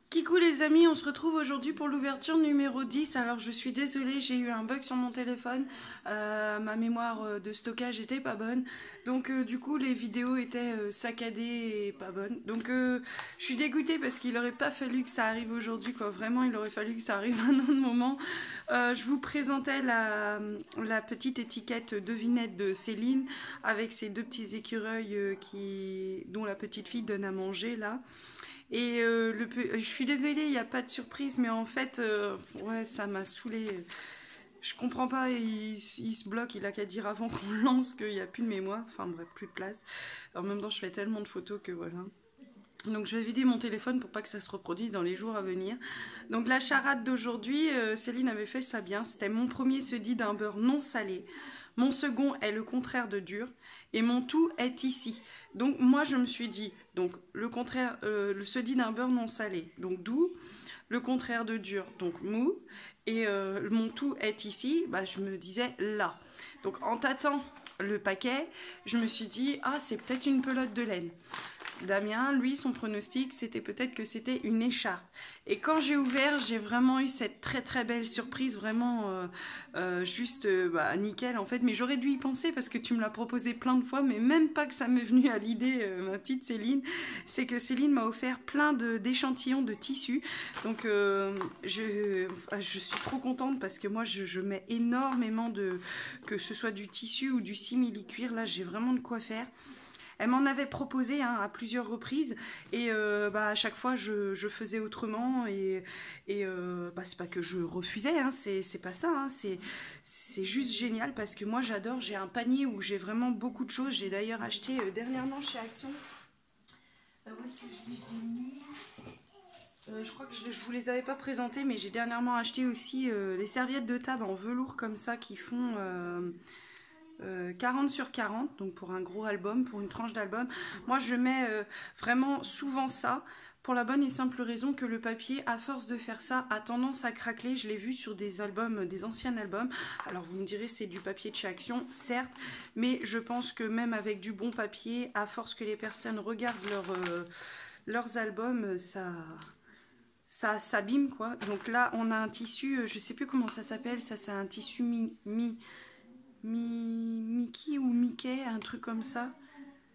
Kikou les amis, on se retrouve aujourd'hui pour l'ouverture numéro 10. Alors je suis désolée, j'ai eu un bug sur mon téléphone, ma mémoire de stockage était pas bonne, donc du coup les vidéos étaient saccadées et pas bonnes, donc je suis dégoûtée parce qu'il aurait pas fallu que ça arrive aujourd'hui quoi, vraiment il aurait fallu que ça arrive à un autre moment. Je vous présentais la petite étiquette devinette de Céline avec ses deux petits écureuils dont la petite fille donne à manger là. Et je suis désolée, il n'y a pas de surprise, mais en fait, ouais, ça m'a saoulée. Je comprends pas, il se bloque, il a qu'à dire avant qu'on lance qu'il n'y a plus de mémoire, enfin bref, plus de place. En même temps, je fais tellement de photos que voilà. Donc je vais vider mon téléphone pour pas que ça se reproduise dans les jours à venir. Donc la charade d'aujourd'hui, Céline avait fait ça bien, c'était mon premier se dit d'un beurre non salé. Mon second est le contraire de dur et mon tout est ici. Donc moi je me suis dit, donc le contraire, le se dit d'un beurre non salé, donc doux, le contraire de dur, donc mou, et mon tout est ici, bah, je me disais là. Donc en tâtant le paquet, je me suis dit, ah c'est peut-être une pelote de laine. Damien, lui, son pronostic, c'était peut-être que c'était une écharpe. Et quand j'ai ouvert, j'ai vraiment eu cette très très belle surprise, vraiment juste nickel en fait. Mais j'aurais dû y penser parce que tu me l'as proposé plein de fois, mais même pas que ça m'est venu à l'idée, ma petite Céline. C'est que Céline m'a offert plein d'échantillons de tissus. Donc je suis trop contente parce que moi je mets énormément que ce soit du tissu ou du simili-cuir. Là, j'ai vraiment de quoi faire. Elle m'en avait proposé à plusieurs reprises et à chaque fois je faisais autrement et c'est pas que je refusais, hein, c'est pas ça, hein, c'est juste génial parce que moi j'adore, j'ai un panier où j'ai vraiment beaucoup de choses. J'ai d'ailleurs acheté dernièrement chez Action. Où est-ce que je l'ai mis ? Je crois que je vous les avais pas présentées, mais j'ai dernièrement acheté aussi les serviettes de table en velours comme ça qui font 40 sur 40, donc pour un gros album, pour une tranche d'album. Moi je mets vraiment souvent ça, pour la bonne et simple raison que le papier, à force de faire ça, a tendance à craqueler. Je l'ai vu sur des albums, des anciens albums. Alors vous me direz c'est du papier de chez Action, certes, mais je pense que même avec du bon papier, à force que les personnes regardent leurs albums, ça s'abîme quoi. Donc là on a un tissu, je sais plus comment ça s'appelle, ça c'est un tissu Mickey ou Mickey, un truc comme ça.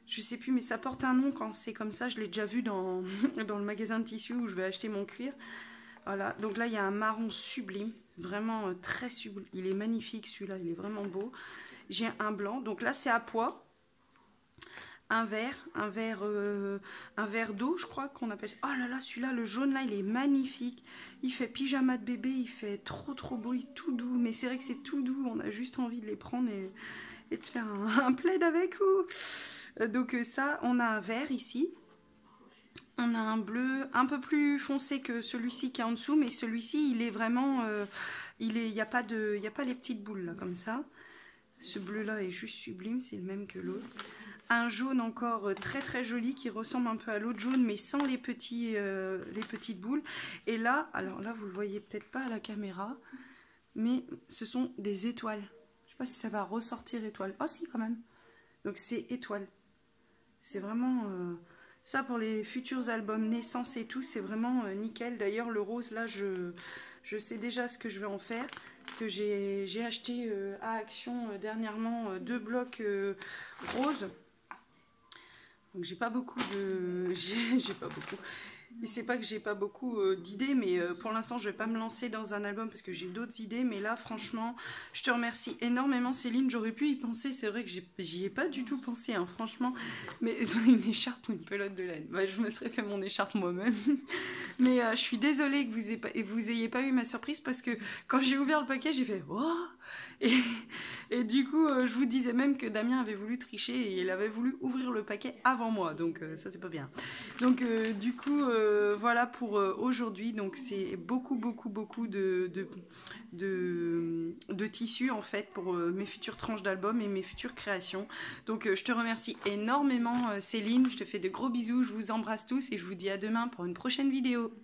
Je sais plus, mais ça porte un nom quand c'est comme ça. Je l'ai déjà vu dans le magasin de tissus où je vais acheter mon cuir. Voilà, donc là il y a un marron sublime, vraiment très sublime. Il est magnifique celui-là, il est vraiment beau. J'ai un blanc, donc là c'est à pois. Un verre d'eau, je crois qu'on appelle ça. Oh là là, celui-là, le jaune là, il est magnifique. Il fait pyjama de bébé, il fait trop beau, il est tout doux. Mais c'est vrai que c'est tout doux, on a juste envie de les prendre et de faire un plaid avec vous. Donc ça, on a un vert ici. On a un bleu un peu plus foncé que celui-ci qui est en dessous, mais celui-ci, il est vraiment... il n'y a pas les petites boules là, comme ça. Ce bleu-là est juste sublime, c'est le même que l'autre. Un jaune encore très joli qui ressemble un peu à l'autre jaune mais sans les petites boules. Et là, alors là vous le voyez peut-être pas à la caméra, mais ce sont des étoiles. Je sais pas si ça va ressortir étoile. Oh si quand même. Donc c'est étoile. C'est vraiment ça pour les futurs albums naissance et tout, c'est vraiment nickel. D'ailleurs le rose là, je sais déjà ce que je vais en faire. Parce que j'ai acheté à Action dernièrement 2 blocs roses. Donc j'ai pas beaucoup de... J'ai pas beaucoup... Et c'est pas que j'ai pas beaucoup d'idées, mais pour l'instant je vais pas me lancer dans un album parce que j'ai d'autres idées. Mais là franchement, je te remercie énormément Céline, j'aurais pu y penser, c'est vrai que j'y ai pas du tout pensé, hein, franchement. Mais une écharpe ou une pelote de laine, bah, je me serais fait mon écharpe moi-même. Mais je suis désolée que vous ayez pas eu ma surprise parce que quand j'ai ouvert le paquet, j'ai fait « Oh !» Et du coup, je vous disais même que Damien avait voulu tricher et il avait voulu ouvrir le paquet avant moi. Donc ça, c'est pas bien. Donc du coup, voilà pour aujourd'hui. Donc c'est beaucoup de tissus en fait pour mes futures tranches d'albums et mes futures créations. Donc je te remercie énormément Céline. Je te fais de gros bisous. Je vous embrasse tous et je vous dis à demain pour une prochaine vidéo.